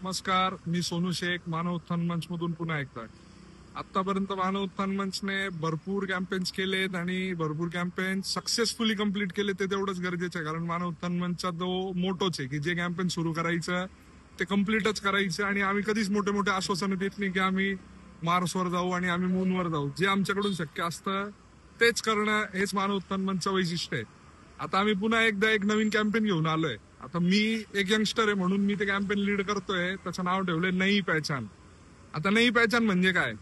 नमस्कार, मी सोनू शेख, मानव उत्थान मंच मधून पुन्हा एकदा. आतापर्यंत मानव उत्थान मंचने भरपूर कॅम्पेन्स केलेत आणि भरपूर कॅम्पेन सक्सेसफुली कम्प्लीट केले, ते तेवढंच गरजेचं आहे. कारण मानव उत्थान मंचचा तो मोटोच आहे की जे कॅम्पेन सुरू करायचं ते कम्प्लीटच करायचं. आणि आम्ही कधीच मोठे मोठे आश्वासनं देत नाही की आम्ही मार्सवर जाऊ आणि आम्ही मूनवर जाऊ. जे आमच्याकडून शक्य असतं तेच करणं हेच मानव उत्थान मंचचं वैशिष्ट्य आहे. आता आम्ही पुन्हा एकदा एक नवीन कॅम्पेन घेऊन आलोय. आता मी एक यंगस्टर आहे म्हणून मी ते कॅम्पेन लीड करतोय. त्याचं नाव ठेवलंय नई पहचान. आता नई पहचान म्हणजे काय,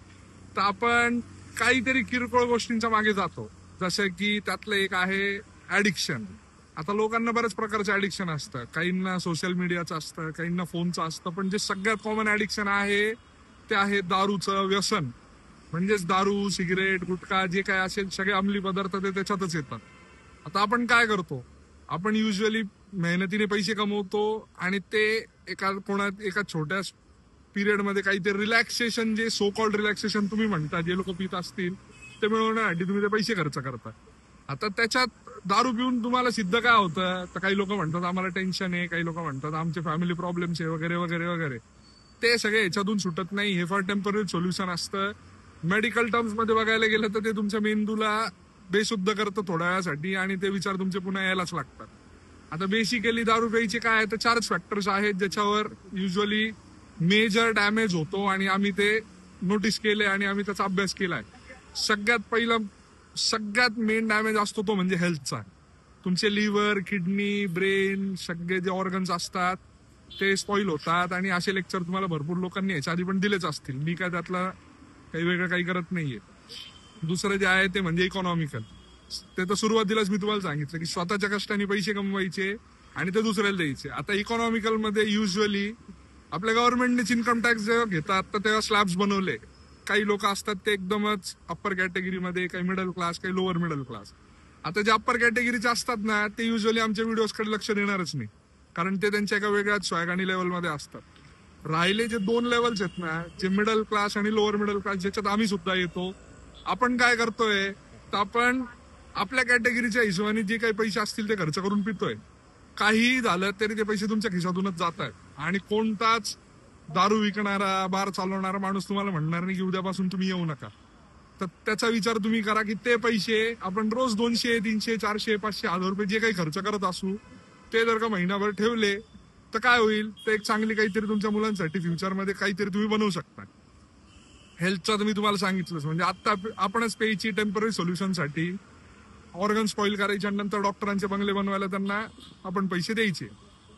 तर आपण काहीतरी किरकोळ गोष्टींच्या मागे जातो. जसं की त्यातलं एक आहे ऍडिक्शन. आता लोकांना बऱ्याच प्रकारचं ऍडिक्शन असतं. काहींना सोशल मीडियाचं असतं, काहींना फोनचं असतं, पण जे सगळ्यात कॉमन ऍडिक्शन आहे ते आहे दारूचं व्यसन. म्हणजेच दारू, सिगरेट, गुटखा जे काय असेल सगळे अंमली पदार्थ ते त्याच्यातच येतात. आता आपण काय करतो, आपण युजली मेहनतीने पैसे कमवतो आणि ते एका छोट्या पिरियड मध्ये काहीतरी रिलॅक्सेशन, जे सो कॉल्ड रिलॅक्सेशन तुम्ही म्हणता, जे लोक पित असतील ते मिळवण्यासाठी तुम्ही ते पैसे खर्च करता. आता त्याच्यात दारू पिऊन तुम्हाला सिद्ध काय होतं, तर काही लोक म्हणतात आम्हाला टेन्शन आहे, काही लोक म्हणतात आमचे फॅमिली प्रॉब्लेम्स आहे, वगैरे वगैरे वगैरे. ते सगळे ह्याच्यातून सुटत नाही. हे फॉर टेम्पररी सोल्युशन असतं. मेडिकल टर्म्स मध्ये बघायला गेलं तर ते तुमच्या मेंदूला बेशुद्ध करतं थोड्या वेळासाठी आणि ते विचार तुमचे पुन्हा यायलाच लागतात. आता बेसिकली दारू प्यायचे काय, तर चारच फॅक्टर्स आहेत ज्याच्यावर युजली मेजर डॅमेज होतो आणि आम्ही ते नोटीस केले आणि आम्ही त्याचा अभ्यास केलाय. सगळ्यात मेन डॅमेज असतो तो म्हणजे हेल्थचा. तुमचे लिव्हर, किडनी, ब्रेन, सगळे जे ऑर्गन्स असतात ते स्पॉइल होतात. आणि असे लेक्चर तुम्हाला भरपूर लोकांनी याच्या आधी पण दिलेच असतील. मी काय त्यातला काही वेगळं काही करत नाहीये. दुसरं जे आहे ते म्हणजे इकॉनॉमिकल. ते तर सुरुवातीलाच मी तुम्हाला सांगितलं की स्वतःच्या कष्टाने पैसे कमवायचे आणि ते दुसऱ्याला द्यायचे. आता इकॉनॉमिकल मध्ये युजली आपल्या गव्हर्नमेंटनेच इन्कम टॅक्स जेव्हा घेतात तर तेव्हा स्लॅब्स बनवले. काही लोक असतात ते एकदमच अप्पर कॅटेगरीमध्ये, काही मिडल क्लास, काही लोअर मिडल क्लास. आता जे अप्पर कॅटेगरीचे असतात ना ते युजली आमच्या व्हिडिओजकडे लक्ष देणारच नाही, कारण ते त्यांच्या एका वेगळ्याच स्वॅगानी लेवलमध्ये असतात. राहिले जे दोन लेवल्स आहेत ना, जे मिडल क्लास आणि लोअर मिडल क्लास, ज्याच्यात आम्ही सुद्धा येतो, आपण काय करतोय तर आपण आपल्या कॅटेगरीच्या हिशोबाने जे काही पैसे असतील ते खर्च करून पितोय. काही झालं तरी ते पैसे तुमच्या खिशातूनच जात आहेत. आणि कोणताच दारू विकणारा, बार चालवणारा माणूस तुम्हाला म्हणणार नाही की उद्यापासून तुम्ही येऊ नका. तर त्याचा विचार तुम्ही करा की ते पैसे आपण रोज 200, 300, 400, 500, 1000 रुपये जे काही खर्च करत असू ते जर का महिनाभर ठेवले तर काय होईल, तर एक चांगली काहीतरी तुमच्या मुलांसाठी फ्युचरमध्ये काहीतरी तुम्ही बनवू शकता. हेल्थचं तर मी तुम्हाला सांगितलंच. म्हणजे आता आपणच प्यायची टेम्पररी सोल्युशनसाठी ऑर्गन स्पॉइल करायच्या नंतर डॉक्टरांचे बंगले बनवायला त्यांना आपण पैसे द्यायचे.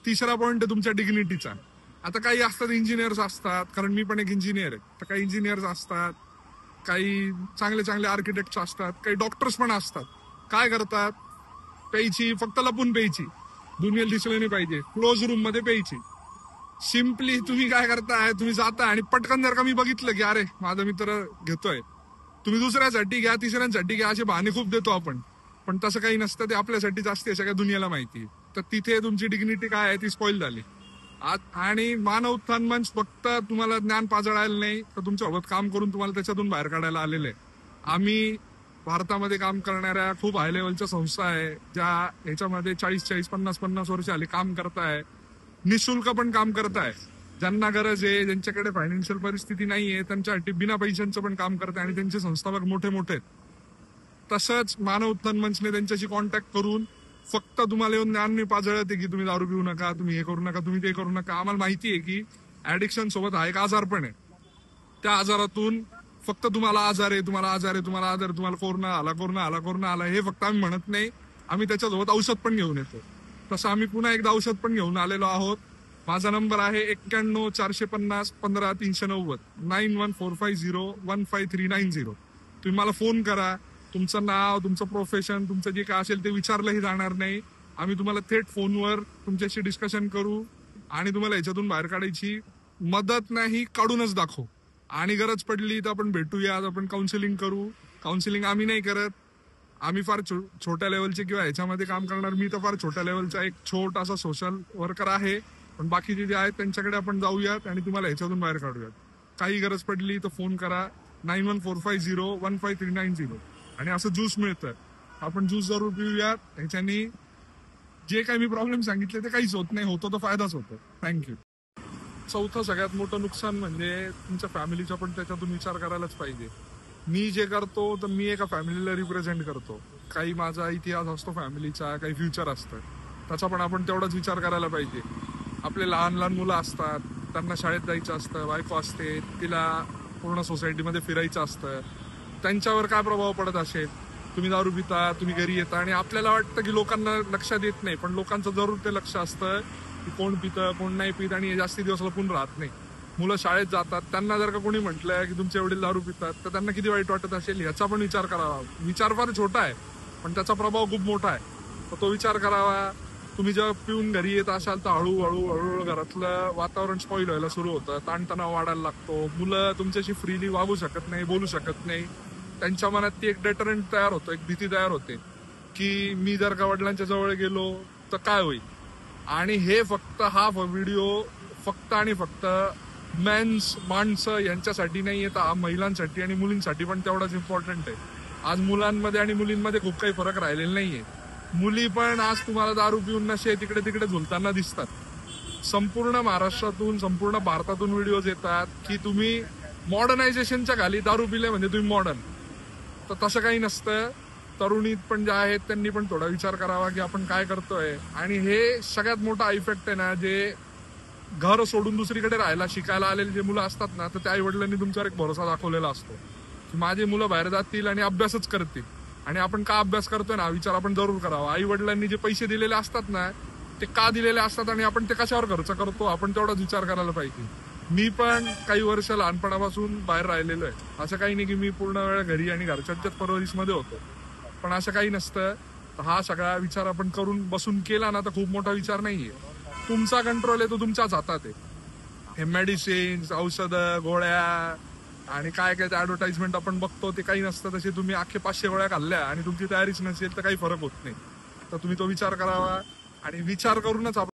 तिसरा पॉईंट आहे तुमच्या डिग्निटीचा. आता काही असतात इंजिनियर्स असतात, कारण मी पण एक इंजिनियर आहे, तर काही इंजिनियर्स असतात, काही चांगले चांगले आर्किटेक्ट असतात, काही डॉक्टर्स पण असतात. काय करतात, प्यायची फक्त लपून प्यायची, दुनियेला दिसलं नाही पाहिजे, क्लोज रूम मध्ये प्यायची. सिम्पली तुम्ही काय करताय, तुम्ही जाता आणि पटकन जर का मी बघितलं की अरे माझा मित्र घेतोय, तुम्ही दुसऱ्यासाठी घ्या, तिसऱ्यांसाठी घ्या, असे बहाणे खूप देतो आपण. पण तसं काही नसतं, ते आपल्यासाठीच असते, सगळ्या दुनियाला माहिती. तर तिथे तुमची डिग्निटी काय आहे ती स्पॉइल झाली. आणि मानव उत्थान मंच फक्त तुम्हाला ज्ञान पाजळायला नाही, तर तुमच्यासोबत काम करून तुम्हाला त्याच्यातून बाहेर काढायला आलेलं आहे. आम्ही भारतामध्ये काम करणाऱ्या खूप हाय लेवलच्या संस्था आहे ज्या ह्याच्यामध्ये 40-40, 50-50 वर्ष आले काम करताय. निशुल्क पण काम करताय. ज्यांना गरज आहे, ज्यांच्याकडे फायनान्शियल परिस्थिती नाहीये, त्यांच्यासाठी बिना पैशांचं पण काम करताय आणि त्यांचे संस्थापक मोठे मोठे आहेत. तसंच मानव उत्थान मंचने त्यांच्याशी कॉन्टॅक्ट करून फक्त तुम्हाला येऊन ज्ञान नाही पाजळते की तुम्ही दारू पिऊ नका, तुम्ही हे करू नका, तुम्ही ते करू नका. आम्हाला माहिती आहे की ऍडिक्शन सोबत हा एक आजार पण आहे. त्या आजारातून फक्त तुम्हाला आजार आहे, तुम्हाला आजार आहे, तुम्हाला आजार, तुम्हाला कोरोना आला हे फक्त आम्ही म्हणत नाही, आम्ही त्याच्यासोबत औषध पण घेऊन येतो. तसं आम्ही पुन्हा एकदा औषध पण घेऊन आलेलो आहोत. माझा नंबर आहे 91-450-15-390, 9145015390. तुम्ही मला फोन करा. तुमचं नाव, तुमचं प्रोफेशन, तुमचं जे काय असेल ते विचारलंही जाणार नाही. आम्ही तुम्हाला थेट फोनवर तुमच्याशी डिस्कशन करू आणि तुम्हाला याच्यातून बाहेर काढायची मदत नाही, काढूनच दाखवू. आणि गरज पडली तर आपण भेटूया, आपण काउन्सिलिंग करू. काउन्सिलिंग आम्ही नाही करत, आम्ही फार छोट्या लेवलचे किंवा ह्याच्यामध्ये काम करणार. मी तर फार छोट्या लेवलचा एक छोटासा सोशल वर्कर आहे, पण बाकीचे जे आहेत त्यांच्याकडे आपण जाऊयात आणि तुम्हाला ह्याच्यातून बाहेर काढूयात. काही गरज पडली तर फोन करा, 9145015390. आणि असं ज्यूस मिळतं, आपण ज्यूस जरूर पिऊयात. ह्याच्यानी जे काही मी प्रॉब्लेम सांगितले ते काहीच होत नाही, होतो तर फायदाच होतो. थँक्यू. चौथं सगळ्यात मोठं नुकसान म्हणजे तुमच्या फॅमिलीचा पण त्याच्यातून विचार करायलाच पाहिजे. मी जे करतो तर मी एका फॅमिलीला रिप्रेझेंट करतो. काही माझा इतिहास असतो फॅमिलीचा, काही फ्युचर असतं, त्याचा पण आपण तेवढाच विचार करायला पाहिजे. आपले लहान लहान मुलं असतात, त्यांना शाळेत जायचं असतं, बायको असते, तिला पूर्ण सोसायटीमध्ये फिरायचं असतं. त्यांच्यावर काय प्रभाव पडत असेल? तुम्ही दारू पिता, तुम्ही घरी येता आणि आपल्याला वाटतं की लोकांना लक्षात येत नाही, पण लोकांचं जरूर ते लक्ष असतं की कोण पितं कोण नाही पित आणि जास्ती दिवस लपून राहत नाही. मुलं शाळेत जातात, त्यांना जर का कोणी म्हटलं की तुमचे वडील दारू पितात तर त्यांना किती वाईट वाटत असेल, याचा पण विचार करावा. विचार फार छोटा आहे पण त्याचा प्रभाव खूप मोठा आहे, तर तो विचार करावा. तुम्ही जेव्हा पिऊन घरी येत असाल तर हळूहळू हळूहळू घरातलं वातावरण स्पॉईल व्हायला सुरू होतं, ताणतणाव वाढायला लागतो, मुलं तुमच्याशी फ्रीली वागू शकत नाही, बोलू शकत नाही. त्यांच्या मनात ती एक डेटरंट तयार होतो, एक भीती तयार होते की मी जर का वडिलांच्या जवळ गेलो तर काय होईल. आणि हे फक्त हा व्हिडिओ फक्त आणि फक्त माणसं यांच्यासाठी नाही येत, हा महिलांसाठी आणि मुलींसाठी पण तेवढाच इम्पॉर्टंट आहे. आज मुलांमध्ये आणि मुलींमध्ये खूप काही फरक राहिलेला नाहीये. मुली पण आज तुम्हाला दारू पिऊन नशे तिकडे तिकडे झुलताना दिसतात. संपूर्ण महाराष्ट्रातून संपूर्ण भारतातून व्हिडिओज येतात की तुम्ही मॉडर्नायझेशनच्या खाली दारू पिले म्हणजे तुम्ही मॉडर्न. तर तसं काही नसतं. तरुणीत पण जे आहेत त्यांनी पण थोडा विचार करावा की आपण काय करतोय. आणि हे सगळ्यात मोठा इफेक्ट आहे ना, जे घर सोडून दुसरीकडे राहायला शिकायला आलेले जे मुलं असतात ना, तर त्या आई वडिलांनी तुमच्यावर एक भरोसा दाखवलेला असतो की माझी मुलं बाहेर जातील आणि अभ्यासच करतील. आणि आपण का अभ्यास करतोय ना, विचार आपण जरूर करावा. आई वडिलांनी जे पैसे दिलेले असतात ना, ते का दिलेले असतात आणि आपण ते कशावर खर्च करतो, आपण तेवढाच विचार करायला पाहिजे. मी पण काही वर्ष लहानपणापासून बाहेर राहिलेलो आहे. असं काही नाही की मी पूर्ण वेळ घरी आणि घरच्यांच्याच परवरिशमध्ये होतो, पण असं काही नसतं. हा सगळा विचार आपण करून बसून केला ना तर खूप मोठा विचार नाहीये. तुमचा कंट्रोल आहे तो तुमच्याच हातात आहे. हे मेडिसिन्स, औषधं, गोळ्या आणि काय काय ऍडव्हर्टाइजमेंट आपण बघतो ते काही नसतं. तसे तुम्ही अख्खे 500 गोळ्या खाल्ल्या आणि तुमची तयारीच नसेल तर काही फरक होत नाही. तर तुम्ही तो विचार करावा आणि विचार करूनच